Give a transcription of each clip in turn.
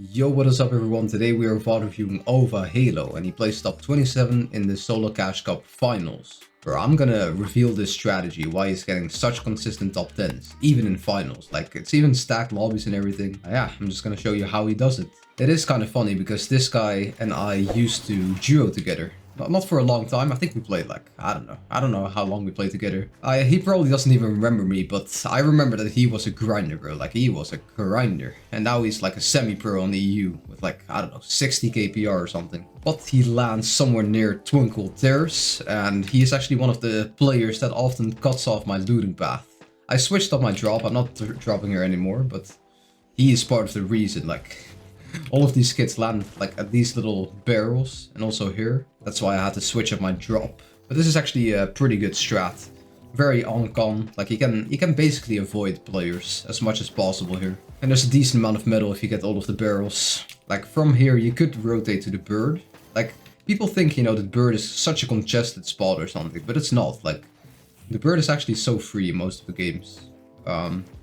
Yo, what is up everyone? Today we are VOD reviewing Auvahalo and he placed top 27 in the Solo Cash Cup finals. Where I'm gonna reveal this strategy, why he's getting such consistent top 10s, even in finals. Like, it's even stacked lobbies and everything. Yeah, I'm just gonna show you how he does it. It is kind of funny because this guy and I used to duo together. Not for a long time. I think we played like, I don't know how long we played together. He probably doesn't even remember me, but I remember that he was a grinder, bro. Like, he was a grinder. And now he's like a semi-pro on the EU with like, I don't know, 60 KPR or something. But he lands somewhere near Twinkle Terrace, and he is actually one of the players that often cuts off my looting path. I switched up my drop. I'm not dropping here anymore, but he is part of the reason, like... all of these kids land like at these little barrels and also here. That's why I had to switch up my drop. But this is actually a pretty good strat. Very on-con. Like you can basically avoid players as much as possible here. And there's a decent amount of metal if you get all of the barrels. Like from here you could rotate to the bird. Like people think, you know, the bird is such a congested spot or something, but it's not. Like the bird is actually so free in most of the games.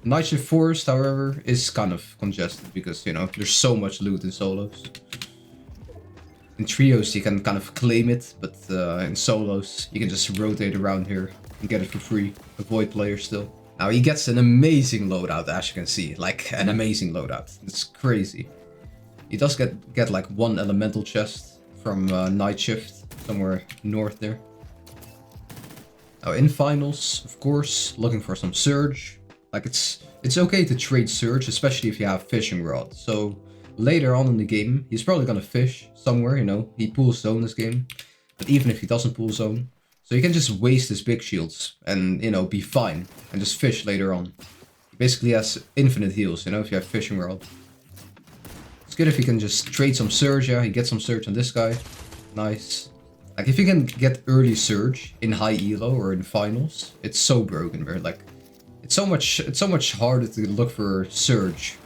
Night Shift Forest, however, is kind of congested because, you know, there's so much loot in solos. In trios you can kind of claim it, but in solos you can just rotate around here and get it for free. Avoid players still. Now he gets an amazing loadout, as you can see. Like, an amazing loadout. It's crazy. He does get like one elemental chest from Night Shift, somewhere north there. Now in finals, of course, looking for some Surge. Like it's okay to trade Surge, especially if you have fishing rod. So later on in the game, he's probably gonna fish somewhere, you know. He pulls zone this game. But even if he doesn't pull zone, so you can just waste his big shields and, you know, be fine and just fish later on. He basically has infinite heals, you know, if you have fishing rod. It's good if you can just trade some Surge. Yeah, he gets some Surge on this guy. Nice. Like if you can get early Surge in high elo or in finals, it's so broken, bro. Like it's so much harder to look for Surge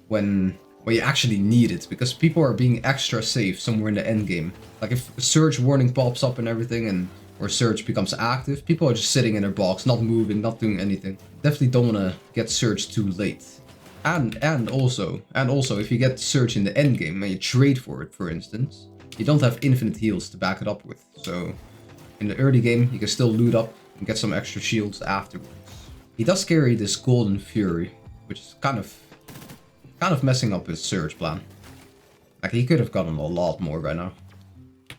when you actually need it, because people are being extra safe somewhere in the end game. Like if a Surge warning pops up and everything, or Surge becomes active, people are just sitting in their box, not moving, not doing anything. Definitely don't want to get Surge too late. And also if you get Surge in the end game and you trade for it, for instance, you don't have infinite heals to back it up with. So in the early game you can still loot up and get some extra shields afterwards. He does carry this Golden Fury, which is kind of messing up his Surge plan. Like he could have gotten a lot more by now.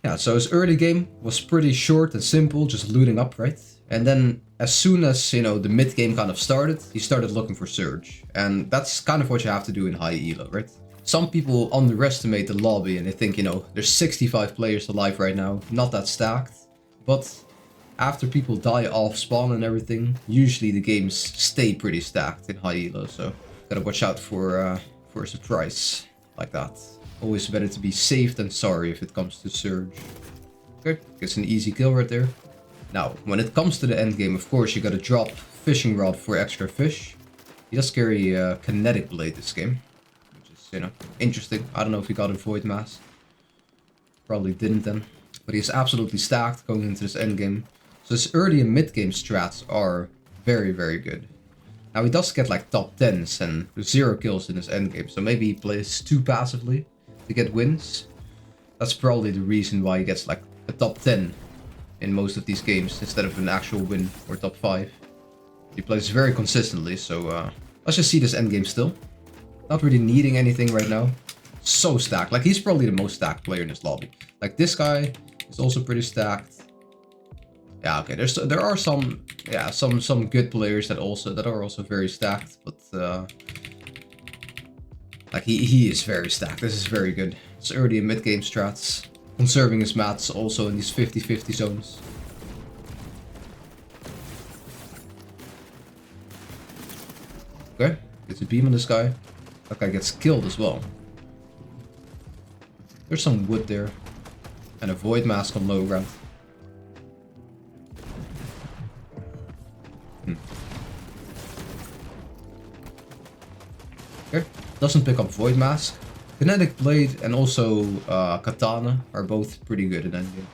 Yeah, so his early game was pretty short and simple, just looting up, right? And then as soon as, you know, the mid game kind of started, he started looking for Surge. And that's kind of what you have to do in high elo, right? Some people underestimate the lobby and they think, you know, there's 65 players alive right now, not that stacked. But after people die off spawn and everything, usually the games stay pretty stacked in high elo, so gotta watch out for a surprise like that. Always better to be safe than sorry if it comes to Surge. Okay, gets an easy kill right there. Now, when it comes to the end game, of course you gotta drop fishing rod for extra fish. He does carry a kinetic blade this game, which is, you know, interesting. I don't know if he got a void mask. Probably didn't then. But he's absolutely stacked going into this end game. So his early and mid game strats are very, very good. Now he does get like top 10s and 0 kills in his end game. So maybe he plays too passively to get wins. That's probably the reason why he gets like a top 10 in most of these games instead of an actual win or top 5. He plays very consistently, so let's just see this end game still. Not really needing anything right now. So stacked. Like he's probably the most stacked player in this lobby. Like this guy is also pretty stacked. Yeah, okay. There are some good players that are also very stacked, but like he is very stacked. This is very good. It's early and mid game strats, conserving his mats also in these 50-50 zones. Okay, gets a beam on this guy. That guy gets killed as well. There's some wood there, and a void mask on low ground. Okay, doesn't pick up void mask. Kinetic blade and also katana are both pretty good in endgame.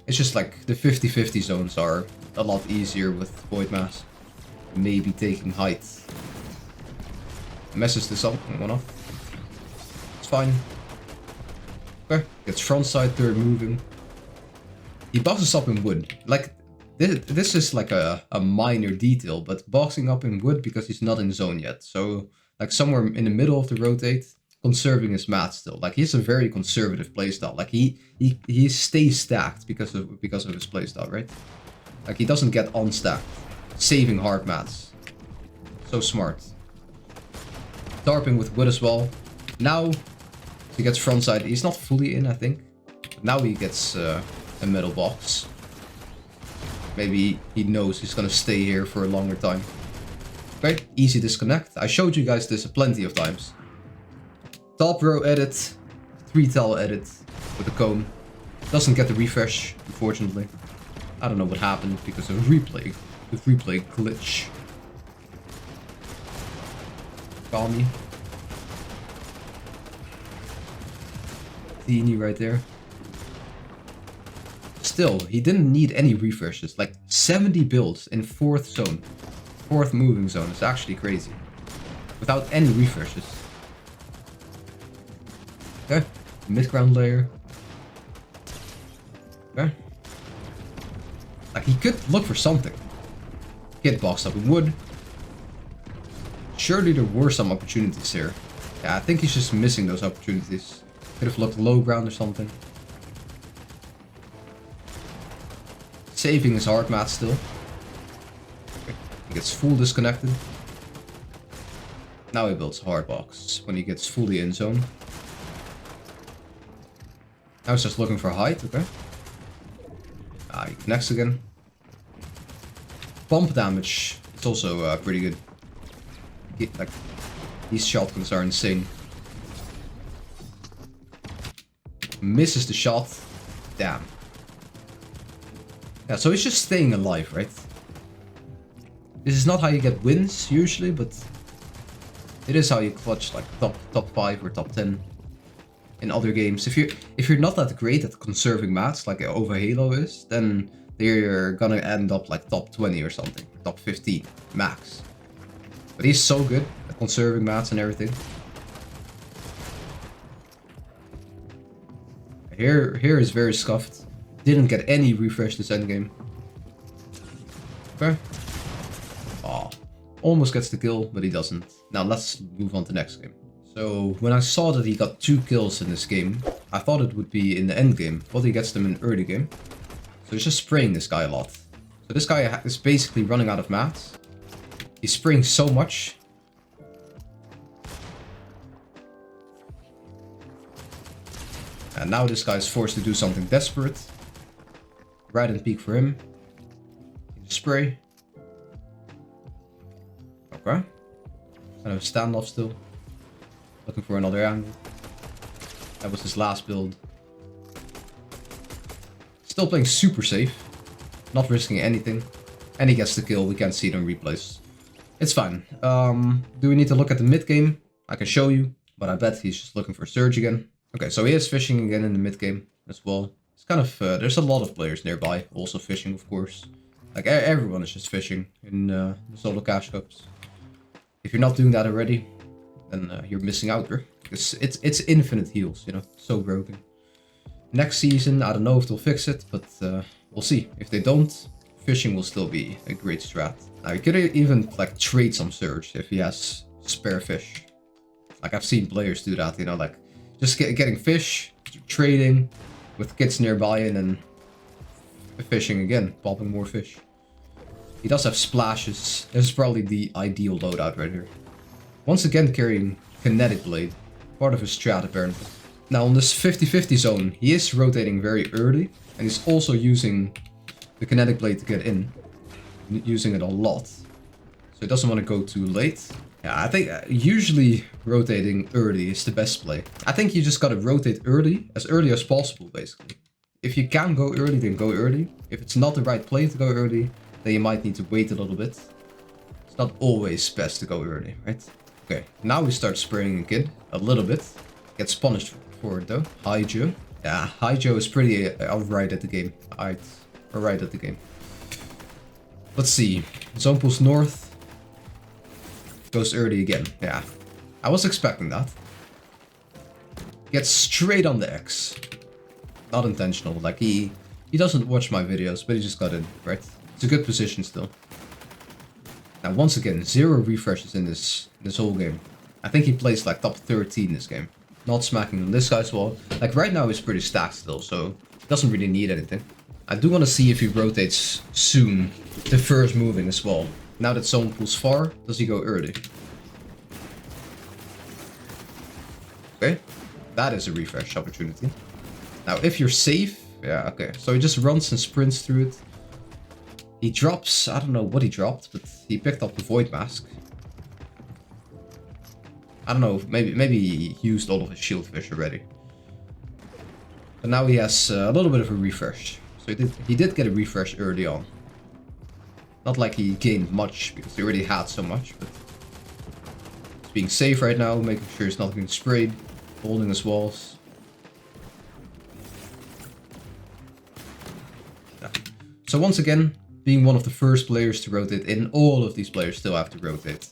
It's just like the 50-50 zones are a lot easier with void mask. Maybe taking height. Messes this up one off. fine. Okay, gets frontside third moving. He boxes up in wood. Like, this is like a minor detail, but boxing up in wood because he's not in zone yet. So, like somewhere in the middle of the rotate, conserving his mat still. Like, he's a very conservative playstyle. Like, he stays stacked because of his playstyle, right? Like, he doesn't get unstacked, saving hard mats. So smart. Tarping with wood as well. Now, he gets frontside. He's not fully in, I think. But now he gets a metal box. Maybe he knows he's gonna stay here for a longer time. Okay, easy disconnect. I showed you guys this plenty of times. Top row edit, 3 tile edit with a cone. Doesn't get the refresh, unfortunately. I don't know what happened because of replay. The replay glitch. Call me. Teeny right there. Still, he didn't need any refreshes. Like 70 builds in 4th zone. 4th moving zone is actually crazy. Without any refreshes. Okay, mid-ground layer. Okay. Like, he could look for something. Get boxed up in wood. Surely there were some opportunities here. Yeah, I think he's just missing those opportunities. Could have looked low ground or something. Saving his hard mat still. Okay. He gets full disconnected. Now he builds a hard box when he gets fully in zone. Now he's just looking for height, okay. He connects again. Bump damage. It's also pretty good. Like, these shotguns are insane. Misses the shot. Damn. Yeah, so he's just staying alive, right? This is not how you get wins usually, but it is how you clutch like top 5 or top 10 in other games. If you're not that great at conserving mats like Auvahalo is, then you're gonna end up like top 20 or something, top 15 max. But he's so good at conserving mats and everything. Here is very scuffed. Didn't get any refresh this endgame. Okay. Oh, almost gets the kill, but he doesn't. Now let's move on to next game. So when I saw that he got 2 kills in this game, I thought it would be in the end game, but he gets them in early game. So he's just spraying this guy a lot. So this guy is basically running out of mats. He's spraying so much. And now this guy is forced to do something desperate. Right and peek for him. Spray. Okay. Kind of a standoff still. Looking for another angle. That was his last build. Still playing super safe. Not risking anything. And he gets the kill. We can't see it on replays. It's fine. Do we need to look at the mid game? I can show you. But I bet he's just looking for Surge again. Okay, so he is fishing again in the mid game as well. It's kind of, there's a lot of players nearby, also fishing, of course. Like, everyone is just fishing in the solo cash cups. If you're not doing that already, then you're missing out, bro. Because it's infinite heals, you know, so broken. Next season, I don't know if they'll fix it, but we'll see. If they don't, fishing will still be a great strat. Now, you could even, like, trade some Surge if he has spare fish. Like, I've seen players do that, you know, like, just getting fish, trading with kids nearby, and then fishing again, popping more fish. He does have splashes. This is probably the ideal loadout right here. Once again carrying Kinetic Blade, part of his strat apparently. Now on this 50-50 zone, he is rotating very early, and he's also using the Kinetic Blade to get in. Using it a lot. So he doesn't want to go too late. Yeah, I think usually rotating early is the best play. I think you just gotta rotate early as possible, basically. If you can go early, then go early. If it's not the right play to go early, then you might need to wait a little bit. It's not always best to go early, right? Okay, now we start spraying again, a little bit. Gets punished for it though. High Joe. Yeah, High Joe is pretty alright at the game. Alright at the game. Let's see. Zone pulls north. Goes early again. Yeah, I was expecting that. Gets straight on the X. Not intentional. Like he doesn't watch my videos, but he just got in, right? It's a good position still. Now once again, 0 refreshes in this whole game. I think he plays like top 13 this game. Not smacking on this guy's wall. Like right now he's pretty stacked still, so doesn't really need anything. I do want to see if he rotates soon the first move in his wall. Now that someone pulls far, does he go early? Okay, that is a refresh opportunity. Now if you're safe, yeah, okay. So he just runs and sprints through it. He drops, I don't know what he dropped, but he picked up the Void Mask. I don't know, maybe he used all of his shield fish already. But now he has a little bit of a refresh. So he did get a refresh early on. Not like he gained much, because he already had so much, but he's being safe right now, making sure he's not getting sprayed, holding his walls. Yeah. So once again, being one of the first players to rotate in, all of these players still have to rotate.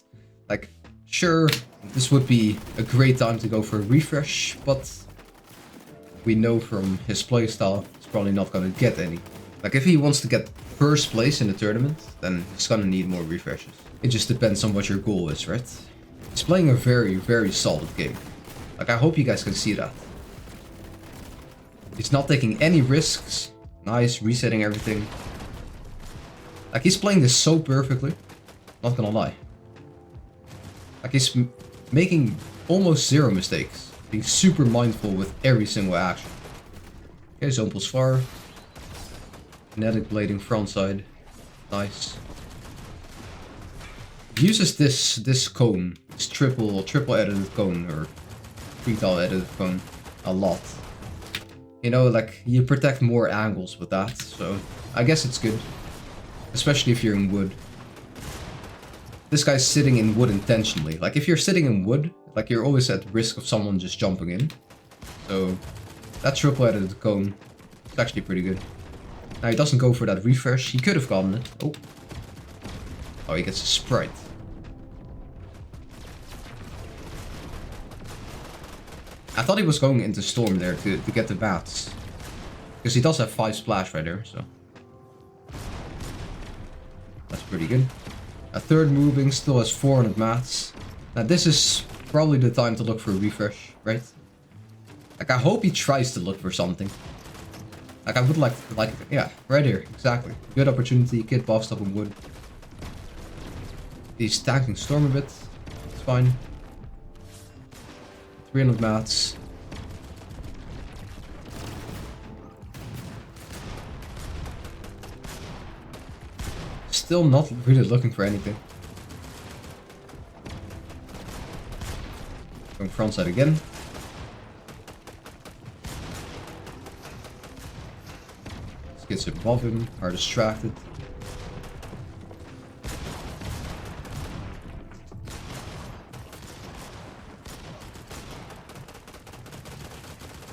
Like, sure, this would be a great time to go for a refresh, but we know from his playstyle, he's probably not going to get any. Like, if he wants to get first place in the tournament, then he's going to need more refreshes. It just depends on what your goal is, right? He's playing a very, very solid game. Like, I hope you guys can see that. He's not taking any risks. Nice, resetting everything. Like, he's playing this so perfectly. Not gonna lie. Like, he's making almost 0 mistakes. Being super mindful with every single action. Okay, zone pulls far. Kinetic blading frontside. Nice. He uses this cone. This triple edited cone, or three-tile edited cone, a lot. You know, like, you protect more angles with that, so I guess it's good. Especially if you're in wood. This guy's sitting in wood intentionally. Like, if you're sitting in wood, like, you're always at risk of someone just jumping in. So, that triple-edited cone is actually pretty good. Now, he doesn't go for that refresh. He could have gotten it. Oh. Oh, he gets a sprite. I thought he was going into Storm there to get the bats. Because he does have 5 splash right there, so. That's pretty good. A third moving, still has 400 mats. Now this is probably the time to look for a refresh, right? Like, I hope he tries to look for something. Like, I would like, yeah, right here, exactly. Good opportunity, kid boxed up in wood. He's tanking Storm a bit. It's fine. 300 mats. Still not really looking for anything. Going frontside again. Skids above him, are distracted.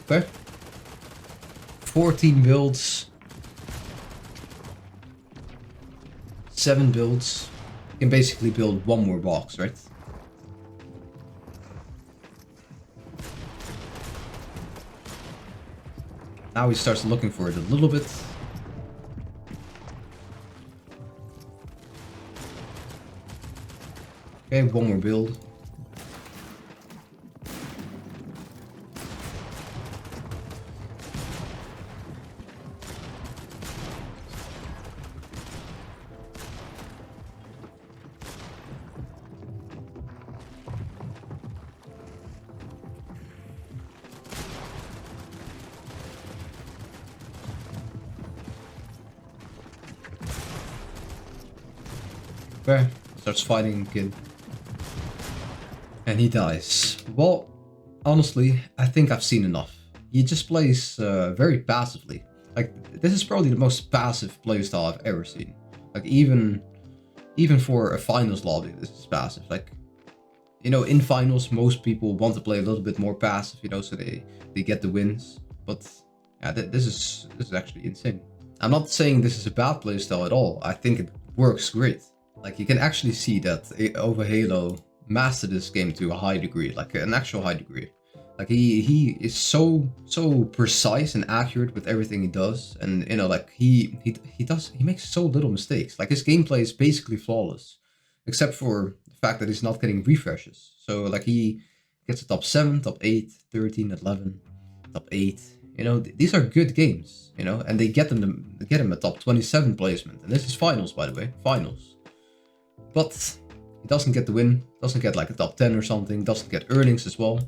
Okay. 14 builds. 7 builds. You can basically build 1 more box, right? Now he starts looking for it a little bit. Okay, 1 more build. Okay, starts fighting kid. And he dies. Well, honestly, I think I've seen enough. He just plays very passively. Like, this is probably the most passive playstyle I've ever seen. Like, even for a finals lobby, this is passive. Like, you know, in finals, most people want to play a little bit more passive, you know, so they get the wins. But yeah, this is actually insane. I'm not saying this is a bad playstyle at all. I think it works great. Like, you can actually see that Auvahalo mastered this game to a high degree, like an actual high degree. Like he is so precise and accurate with everything he does, and you know, like he makes so little mistakes. Like his gameplay is basically flawless, except for the fact that he's not getting refreshes. So like he gets a top 7, top 8, 13, 11, top 8. You know, these are good games. You know, and they get him a top 27 placement, and this is finals, by the way, finals. But he doesn't get the win, doesn't get like a top 10 or something, doesn't get earnings as well.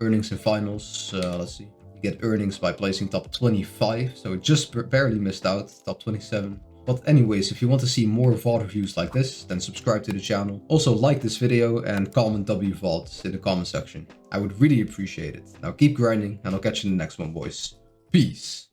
Earnings in finals, let's see. You get earnings by placing top 25, so it just barely missed out, top 27. But anyways, if you want to see more VOD reviews like this, then subscribe to the channel. Also like this video and comment WVODs in the comment section. I would really appreciate it. Now keep grinding, and I'll catch you in the next one, boys. Peace!